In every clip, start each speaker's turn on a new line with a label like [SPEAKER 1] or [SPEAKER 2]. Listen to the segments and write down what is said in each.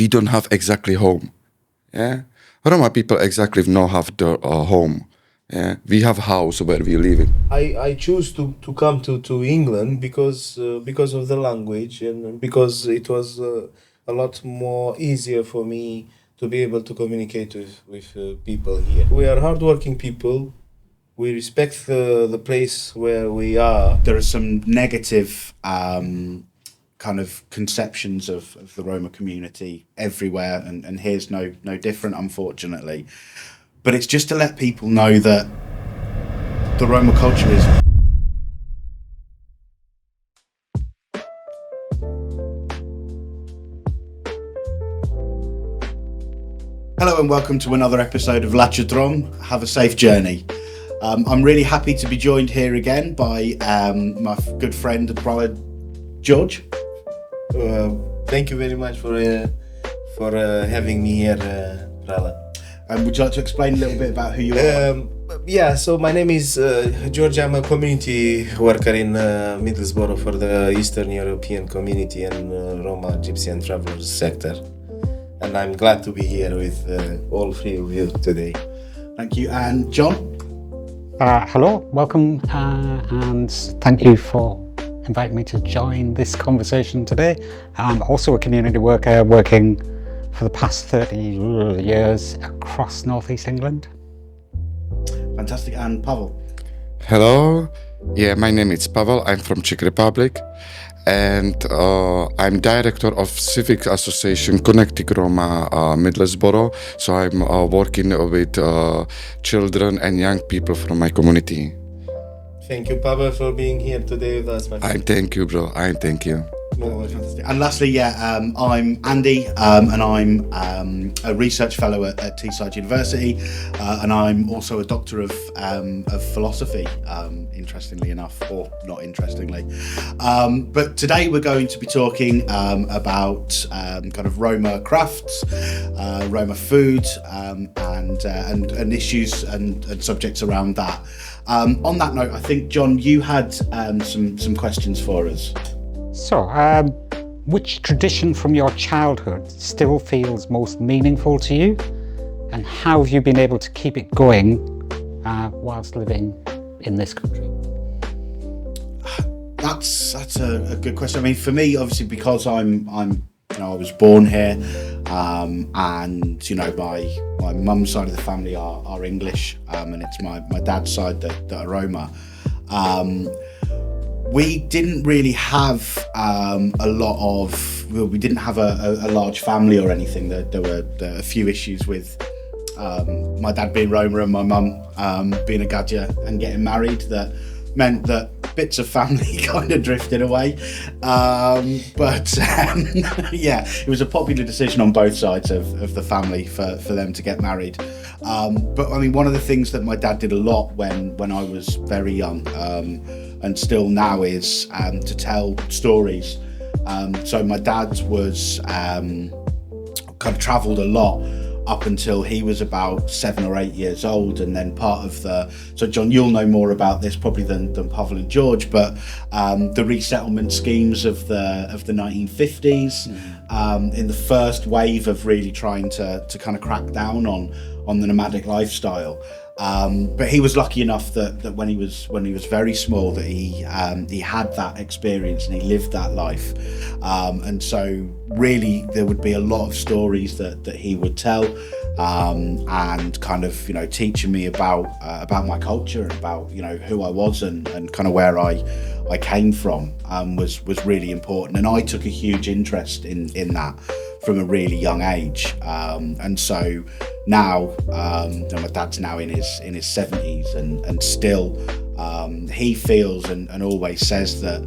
[SPEAKER 1] we don't have exactly home. Yeah, Roma people exactly no have the home. Yeah, we have house where we live in.
[SPEAKER 2] I choose to come to England because of the language and because it was a lot more easier for me to be able to communicate with people here. We are hardworking people. We respect the place where we are.
[SPEAKER 3] There are some negative kind of conceptions of the Roma community everywhere, and here's no different, unfortunately. But it's just to let people know that the Roma culture is... Hello and welcome to another episode of Lachadrom. Have a safe journey. I'm really happy to be joined here again by my good friend and brother, George.
[SPEAKER 2] Thank you very much for having me here, Prala.
[SPEAKER 3] Would you like to explain a little bit about who you are?
[SPEAKER 2] Yeah, so my name is George. I'm a community worker in Middlesbrough for the Eastern European community and Roma, Gypsy and Travelers sector. And I'm glad to be here with all three of you today.
[SPEAKER 3] Thank you. And John?
[SPEAKER 4] Hello, welcome, and thank you for inviting me to join this conversation today. I'm also a community worker working for the past 30 years across Northeast England.
[SPEAKER 3] Fantastic. And Pavel?
[SPEAKER 1] Hello, yeah, my name is Pavel. I'm from Czech Republic, and I'm director of Civic Association Connecting Roma Middlesbrough. So I'm working with children and young people from my community.
[SPEAKER 2] Thank you, Pavel, for being here today with us, my friend.
[SPEAKER 1] I thank you, bro. I thank you.
[SPEAKER 3] Fantastic. And lastly, I'm Andy, and I'm a research fellow at Teesside University, and I'm also a doctor of philosophy, interestingly enough, or not interestingly. But today we're going to be talking about kind of Roma crafts, Roma food, and issues and subjects around that. On that note, I think, John, you had some questions for us.
[SPEAKER 4] So, which tradition from your childhood still feels most meaningful to you? And how have you been able to keep it going whilst living in this country?
[SPEAKER 3] That's a good question. I mean, for me, obviously, because I'm I was born here, and my mum's side of the family are English, and it's my dad's side that are Roma. We didn't really have we didn't have a large family or anything. There were a few issues with my dad being Roma and my mum being a Gadja and getting married that meant that bits of family kind of drifted away. But it was a popular decision on both sides of the family for them to get married. But I mean, one of the things that my dad did a lot when I was very young, and still now, is to tell stories. So my dad was kind of travelled a lot up until he was about 7 or 8 years old, and then part of so John, you'll know more about this probably than Pavel and George, but the resettlement schemes of the 1950s, in the first wave of really trying to kind of crack down on the nomadic lifestyle. But he was lucky enough that when he was very small, that he had that experience and he lived that life, and so really there would be a lot of stories that he would tell, and kind of teaching me about my culture and about who I was and kind of where I came from, was really important, and I took a huge interest in that from a really young age, and so now my dad's now in his 70s, and still he feels and always says that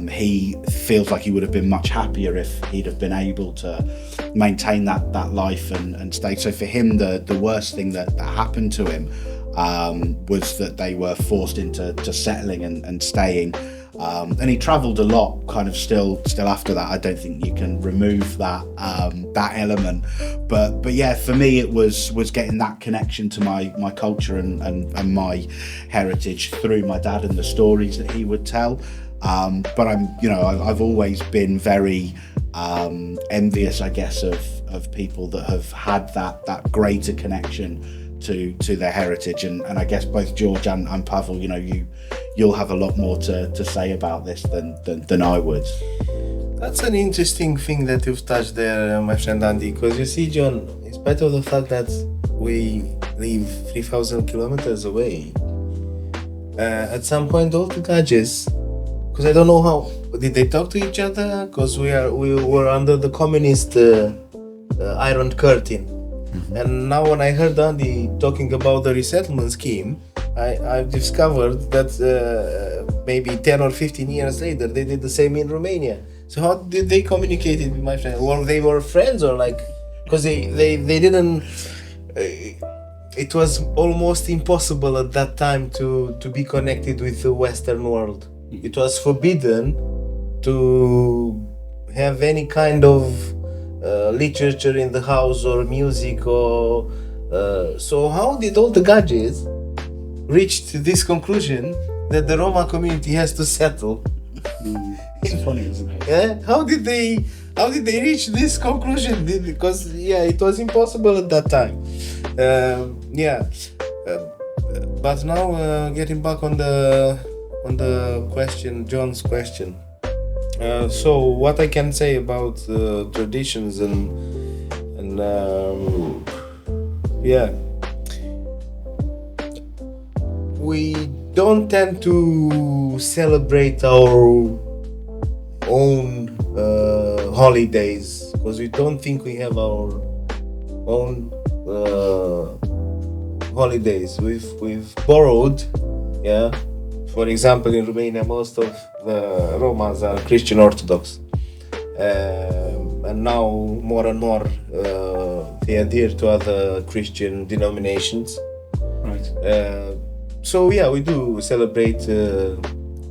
[SPEAKER 3] he feels like he would have been much happier if he'd have been able to maintain that life and stay. So for him, the worst thing that happened to him was that they were forced into settling and staying. And he travelled a lot, kind of still after that. I don't think you can remove that element, but yeah, for me it was getting that connection to my culture and my heritage through my dad and the stories that he would tell. But I've always been very envious, I guess, of of people that have had that greater connection to their heritage, and I guess both George and Pavel, you'll have a lot more to say about this than I would.
[SPEAKER 2] That's an interesting thing that you've touched there, my friend Andy, because you see, John, in spite of the fact that we live 3,000 kilometers away, at some point all the gadgets, because I don't know how, did they talk to each other? Because we were under the communist Iron Curtain. And now when I heard Andy talking about the resettlement scheme, I've discovered that maybe 10 or 15 years later, they did the same in Romania. So how did they communicate it with my friend? Or they were friends, or like, because they didn't, it was almost impossible at that time to be connected with the Western world. It was forbidden to have any kind of literature in the house or music, or so how did all the gadgets reach to this conclusion that the Roma community has to settle?
[SPEAKER 3] It's funny, isn't it?
[SPEAKER 2] Yeah, how did they reach this conclusion? Because it was impossible at that time. But now getting back on the question, John's question. So what I can say about traditions and we don't tend to celebrate our own holidays because we don't think we have our own holidays. We've borrowed, for example, in Romania most of the Romas are Christian Orthodox, and now more and more they adhere to other Christian denominations.
[SPEAKER 3] Right.
[SPEAKER 2] So we do celebrate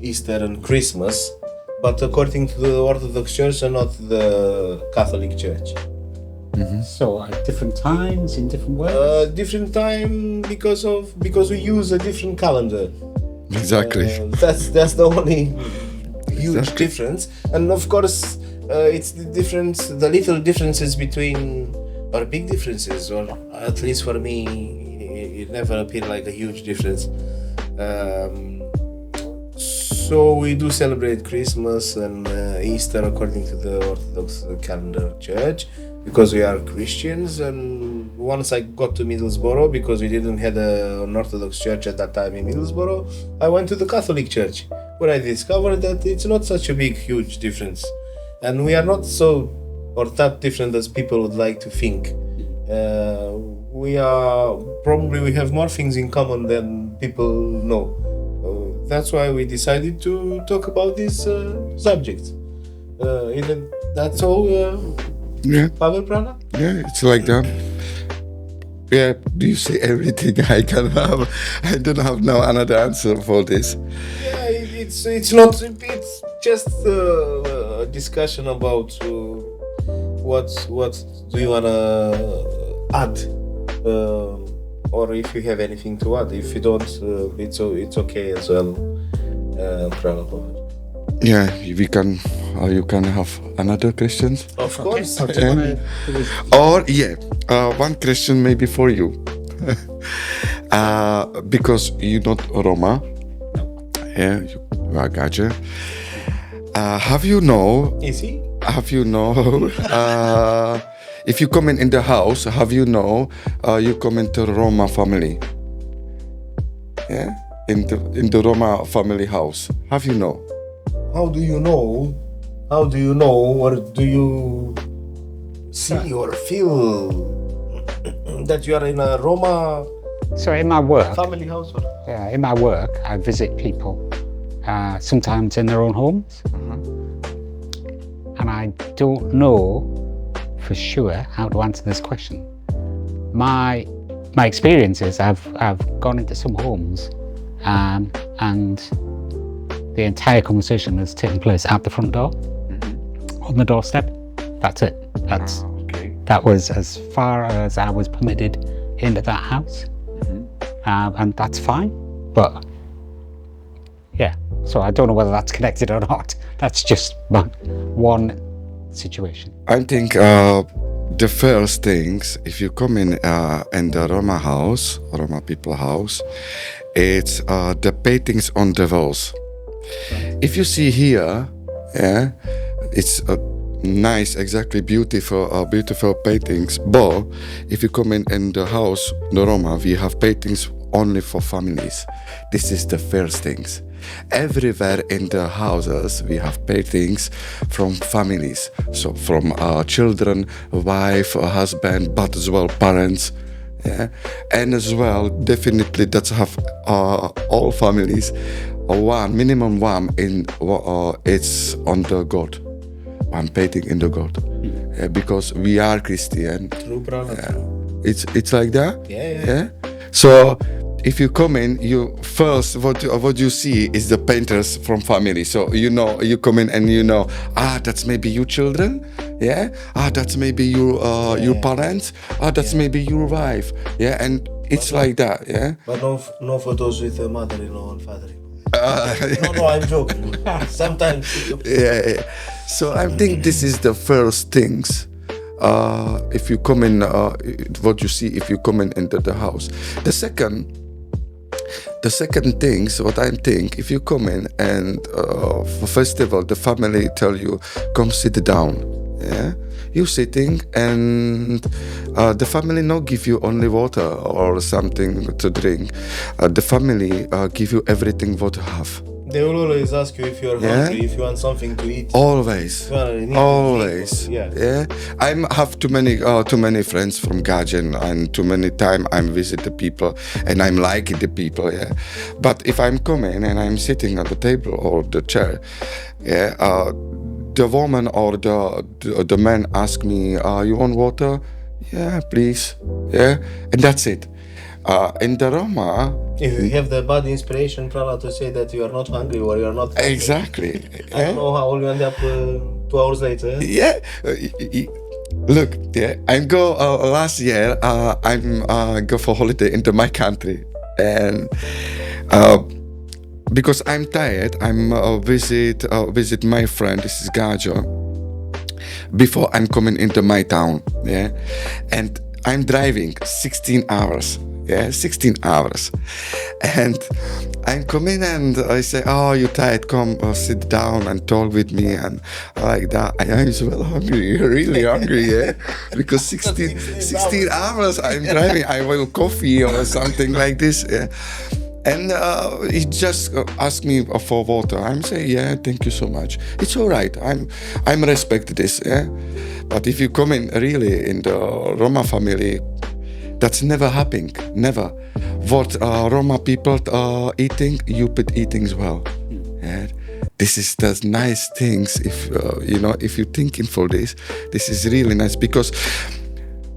[SPEAKER 2] Easter and Christmas, but according to the Orthodox Church and not the Catholic Church.
[SPEAKER 4] So at different times, in different ways?
[SPEAKER 2] Different time because we use a different calendar.
[SPEAKER 1] Exactly.
[SPEAKER 2] That's the only huge difference. And of course, it's the little differences between, or big differences, or at least for me, it never appeared like a huge difference. So we do celebrate Christmas and Easter according to the Orthodox calendar church because we are Christians. And once I got to Middlesbrough, because we didn't have an Orthodox church at that time in Middlesbrough, I went to the Catholic church, where I discovered that it's not such a huge difference, and we are not so or that different as people would like to think. We have more things in common than people know. That's why we decided to talk about this subject. That's all. Pavel Prana?
[SPEAKER 1] Yeah, it's like that. Yeah, do you say everything I can have? I don't have now another answer for this.
[SPEAKER 2] Yeah, it's not. It's just a discussion about what do you wanna add, or if you have anything to add. If you don't, it's okay as well.
[SPEAKER 1] Yeah, we can. You can have another questions.
[SPEAKER 2] Of course.
[SPEAKER 1] Or one question maybe for you, because you're not Roma. Yeah, you are Gaja. Have you know?
[SPEAKER 2] Is he?
[SPEAKER 1] Have you know? If you come in the house, have you know? You come into Roma family. Yeah, in the Roma family house. Have you know?
[SPEAKER 2] How do you know? How do you know, or do you see or feel that you are in a Roma
[SPEAKER 4] So in my work,
[SPEAKER 2] family house?
[SPEAKER 4] in my work, I visit people, sometimes in their own homes, and I don't know for sure how to answer this question. My experience is I've gone into some homes, and the entire conversation has taken place at the front door, on the doorstep. That's it. That was as far as I was permitted into that house, and that's fine. But so I don't know whether that's connected or not. That's just one situation.
[SPEAKER 1] I think the first things, if you come in the Roma people house, it's the paintings on the walls. If you see here, yeah, it's nice, exactly beautiful paintings. But if you come in the house, the Roma, we have paintings only for families. This is the first things. Everywhere in the houses we have paintings from families, so from children, wife, husband, but as well parents, yeah, and as well definitely that's have all families. One minimum one in it's on the God. One painting in the God, because we are Christian.
[SPEAKER 2] True, brother. True.
[SPEAKER 1] It's like that.
[SPEAKER 2] Yeah.
[SPEAKER 1] So if you come in, you first what you see is the painters from family. So you come in and that's maybe your children, yeah. That's maybe your parents. That's maybe your wife, yeah. And it's like that, yeah.
[SPEAKER 2] But no photos with the mother-in-law and father-in-law. No, I'm joking. Sometimes.
[SPEAKER 1] Yeah. So I think this is the first things. If you come in, what you see if you come in into the house. The second things, what I think, if you come in and for festival, the family tell you, come sit down. Yeah, you sitting and the family not give you only water or something to drink. The family give you everything what you have.
[SPEAKER 2] They will always ask you if you're hungry, if you want something to eat.
[SPEAKER 1] Always. Always.
[SPEAKER 2] Yeah.
[SPEAKER 1] I have too many friends from Gajan, and too many time I'm visit the people and I'm liking the people. Yeah. But if I'm coming and I'm sitting at the table or the chair, yeah, the woman or the man ask me, you want water? Yeah, please. Yeah, and that's it. In the Roma,
[SPEAKER 2] if you have the bad inspiration, probably to say that you are not hungry or you are not hungry.
[SPEAKER 1] Exactly.
[SPEAKER 2] I don't know how you end up 2 hours later.
[SPEAKER 1] Yeah. Look, yeah, I'm go last year. I'm go for holiday into my country, and because I'm tired, I'm visit my friend. This is Gajo. Before I'm coming into my town, yeah, and I'm driving 16 hours. Yeah, 16 hours. And I'm coming and I say, oh, you're tired, come sit down and talk with me. And like that, I am so well hungry, really hungry, yeah? Because 16 hours I'm driving, I will coffee or something like this, yeah? And he just asked me for water. I'm saying, yeah, thank you so much. It's all right, I'm respect this, yeah? But if you come in really in the Roma family, that's never happening, never. What Roma people eating, you put eating as well. Yeah? This is the nice things. If if you're thinking for this is really nice because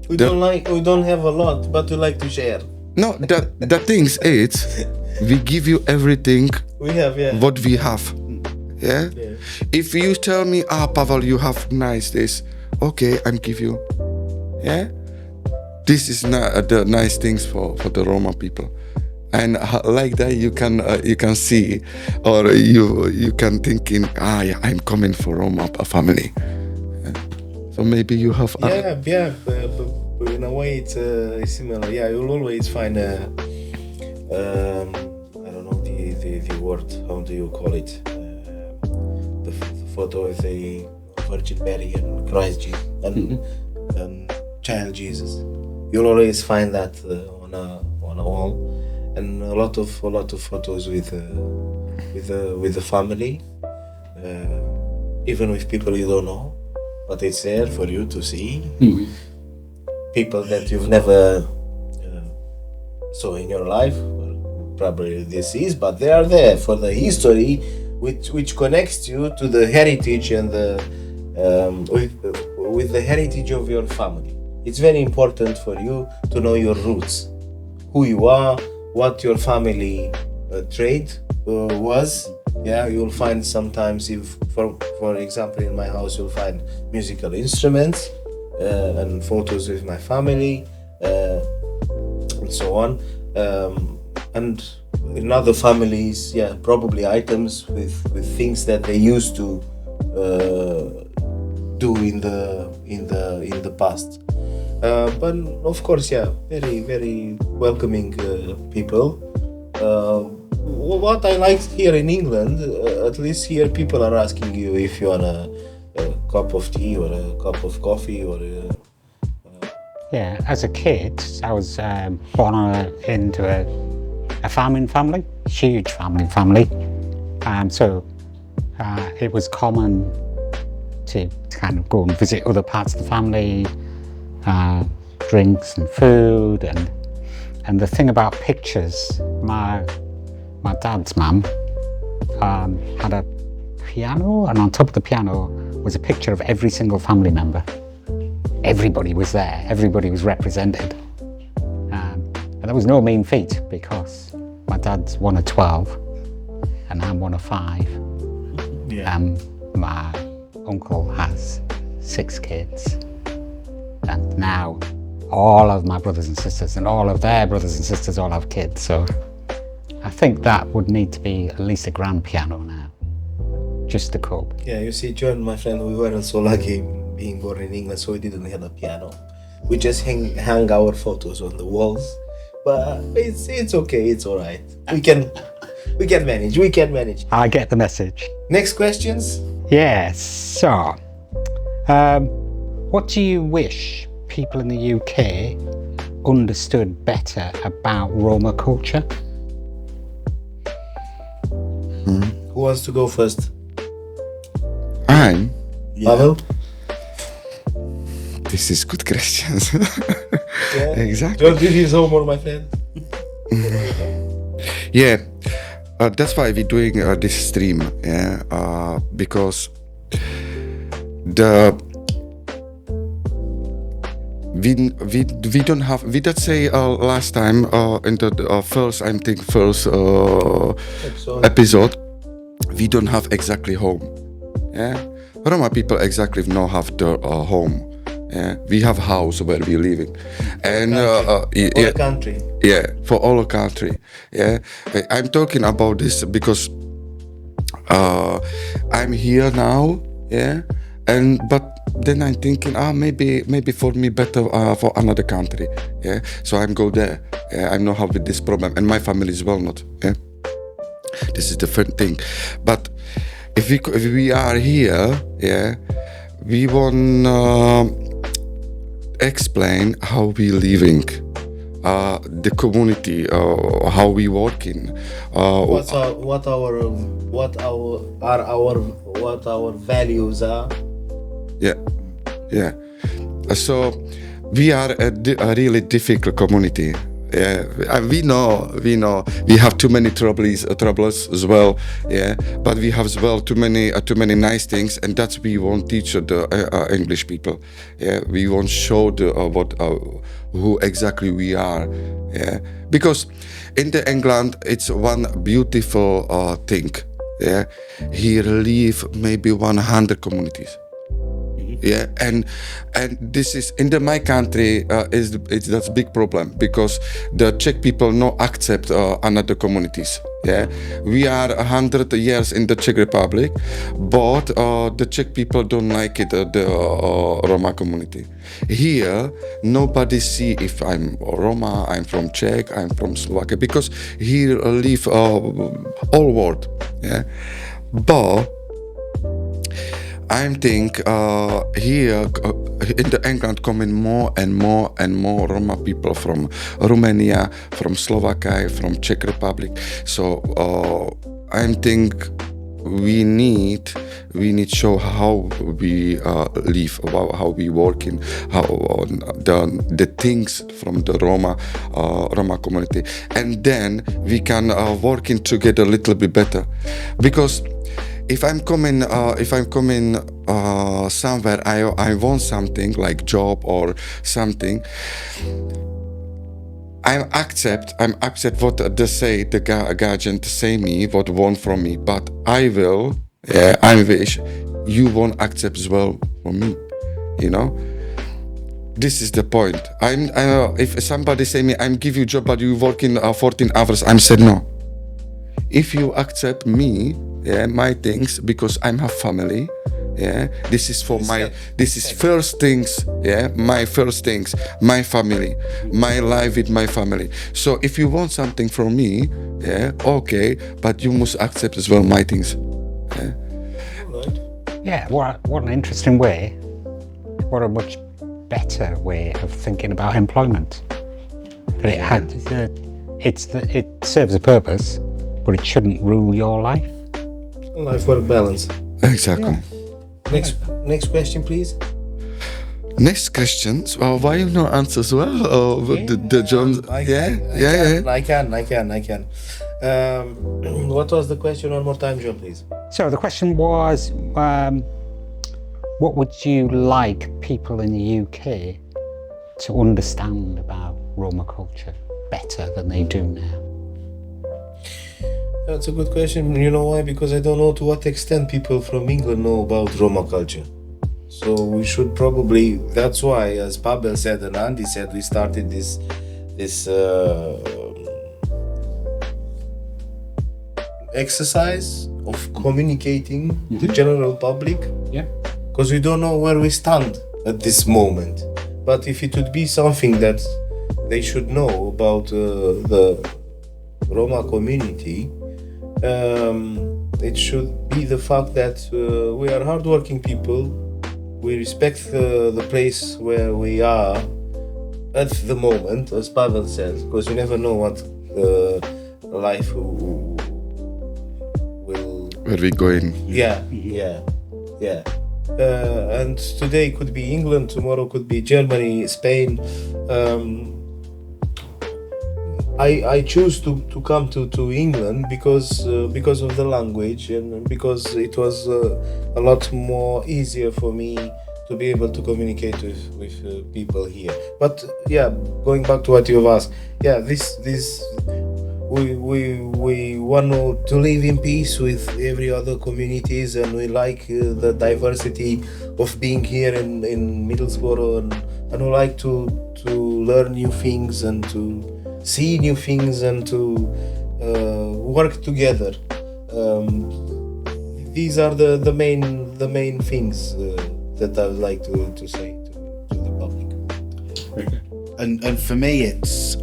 [SPEAKER 2] we don't have a lot, but we like to share.
[SPEAKER 1] No, the things is we give you everything.
[SPEAKER 2] We have, yeah.
[SPEAKER 1] What we have, yeah. If you tell me, Pavel, you have nice this, okay, I'm give you, yeah. This is not the nice things for the Roma people, and like that you can see, or you can thinking, yeah, I'm coming for Roma family. Yeah. So maybe you have.
[SPEAKER 2] Yeah. But in a way it's similar. Yeah, you'll always find I don't know the word. How do you call it? The photo of the Virgin Mary and Christ Jesus and Child Jesus. You'll always find that on a wall, and a lot of photos with the family, even with people you don't know, but it's there for you to see. People that you've never saw in your life, or probably this is, but they are there for the history, which connects you to the heritage and the with the heritage of your family. It's very important for you to know your roots, who you are, what your family trade was. Yeah, you'll find sometimes, if for example in my house you'll find musical instruments and photos with my family and so on. And in other families, yeah, probably items with things that they used to do in the past. But of course, yeah, very very welcoming people. What I like here in England, at least here, people are asking you if you want a cup of tea or a cup of coffee or
[SPEAKER 4] Yeah, as a kid, I was born into a farming family, huge farming family. So it was common to kind of go and visit other parts of the family, drinks and food, and the thing about pictures, my dad's mum had a piano, and on top of the piano was a picture of every single family member. Everybody was there, everybody was represented. And that was no mean feat, because my dad's one of 12 and I'm one of 5.
[SPEAKER 3] Yeah.
[SPEAKER 4] My uncle has 6 kids, and now all of my brothers and sisters and all of their brothers and sisters all have kids. So I think that would need to be at least a grand piano now, just to cope.
[SPEAKER 2] yeah. You see, John, my friend, we weren't so lucky being born in England, so we didn't have a piano. We just hang our photos on the walls, but it's okay. It's all right. We can manage. We can manage.
[SPEAKER 4] I get the message.
[SPEAKER 2] Next questions.
[SPEAKER 4] Yes, so what do you wish people in the UK understood better about Roma culture?
[SPEAKER 2] Who wants to go first?
[SPEAKER 1] I'm.
[SPEAKER 2] Pavel?
[SPEAKER 1] This is good questions.
[SPEAKER 2] Yeah.
[SPEAKER 1] Exactly.
[SPEAKER 2] John did his homework, my friend.
[SPEAKER 1] Yeah, that's why we're doing this stream. Yeah, because we don't have. We did say last time in the first episode, we don't have exactly home. Yeah, Roma people exactly know have their home. Yeah, we have house where we're living, and
[SPEAKER 2] For the country.
[SPEAKER 1] yeah, for all the country. Yeah, I'm talking about this because I'm here now. Yeah, but then I'm thinking, maybe for me better for another country. Yeah, so I'm go there. Yeah, I know how with this problem, and my family is well not. Yeah, this is different thing, but if we are here, yeah, we want. Explain how we living, the community, how we working.
[SPEAKER 2] What our values are.
[SPEAKER 1] Yeah. So we are a really difficult community. Yeah, we know we have too many troubles as well. Yeah, but we have as well too many nice things, and that's we won't teach the English people. Yeah, we won't show who exactly we are. Yeah, because in the England it's one beautiful thing. Yeah, here live maybe 100 communities. Yeah, and this is in my country that's a big problem, because the Czech people no accept another communities. Yeah, we are 100 years in the Czech Republic, but the Czech people don't like it, the Roma community. Here nobody see if I'm Roma, I'm from Czech, I'm from Slovakia, because here live all world. Yeah, but I think here in the England coming more and more Roma people from Romania, from Slovakia, from Czech Republic. So I think we need show how we live, how we working, how the things from the Roma community, and then we can working together a little bit better, because. If I'm coming somewhere, I want something like job or something. I accept what they say, the guardian to say me what want from me, but I wish you won't accept as well from me. You know, this is the point. If somebody say me, I'm give you job, but you working 14 hours, I'm said no. If you accept me, yeah, my things, because I'm have family, Yeah, this is for my.
[SPEAKER 2] Respect.
[SPEAKER 1] This is first things. Yeah, my first things. My family, my life with my family. So if you want something from me, yeah, okay, but you must accept as well my things. Yeah.
[SPEAKER 2] Right.
[SPEAKER 4] Yeah, what an interesting way. What a much better way of thinking about employment. That it had, it serves a purpose, but it shouldn't rule your life.
[SPEAKER 2] Life-work balance.
[SPEAKER 1] Exactly.
[SPEAKER 2] Next question, please.
[SPEAKER 1] Next questions. Well, why you not answer as well? Oh, the John.
[SPEAKER 2] I can. What was the question one more time, John, please?
[SPEAKER 4] So the question was, what would you like people in the UK to understand about Roma culture better than they do now?
[SPEAKER 2] That's a good question. You know why? Because I don't know to what extent people from England know about Roma culture. So we should probably. That's why, as Pavel said and Andy said, we started this exercise of communicating to the general public.
[SPEAKER 4] Yeah.
[SPEAKER 2] Because we don't know where we stand at this moment. But if it would be something that they should know about the Roma community, it should be the fact that we are hardworking people. We respect the place where we are at the moment, as Pavel says, because you never know what life will.
[SPEAKER 1] Where we going?
[SPEAKER 2] Yeah. And today could be England, tomorrow could be Germany, Spain. I choose to come to England because of the language and because it was a lot more easier for me to be able to communicate with people here. But yeah, going back to what you've asked, yeah, this we want to live in peace with every other communities, and we like the diversity of being here in Middlesbrough, and we like to learn new things and to see new things and to work together. These are the main things that I would like to say to the public.
[SPEAKER 3] And for me, it's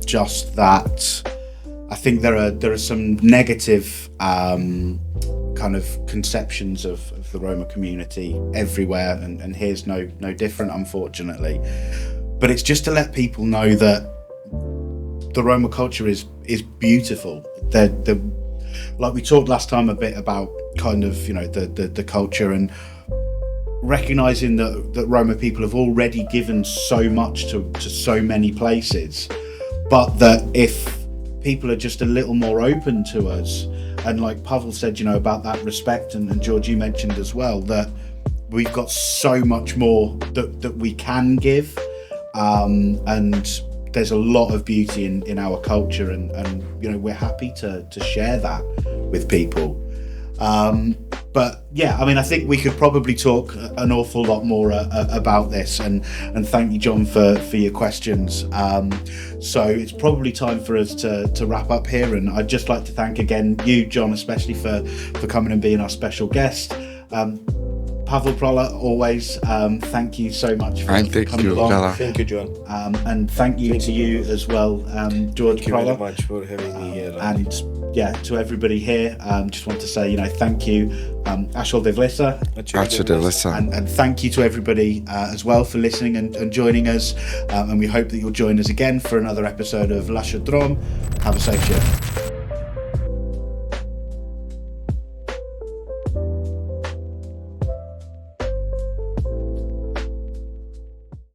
[SPEAKER 3] just that I think there are some negative kind of conceptions of the Roma community everywhere, and here's no different, unfortunately. But it's just to let people know that the Roma culture is beautiful. Like we talked last time a bit about kind of, you know, the culture, and recognizing that Roma people have already given so much to so many places, but that if people are just a little more open to us, and like Pavel said, you know, about that respect, and George, you mentioned as well, that we've got so much more that we can give, and there's a lot of beauty in our culture, and you know, we're happy to share that with people. But yeah, I mean, I think we could probably talk an awful lot more about this, and thank you, John, for your questions. So it's probably time for us to wrap up here, and I'd just like to thank again you, John, especially for coming and being our special guest. Pavel Prola, always thank you so much for coming along.
[SPEAKER 2] Thank you, John.
[SPEAKER 3] And thank you to you as well, George
[SPEAKER 2] Thank you
[SPEAKER 3] Prola.
[SPEAKER 2] very much for having me here.
[SPEAKER 3] And yeah, to everybody here, just want to say, you know, thank you, Ashol Devlisa, and thank you to everybody as well for listening and joining us. And we hope that you'll join us again for another episode of Lascia Drom. Have a safe show.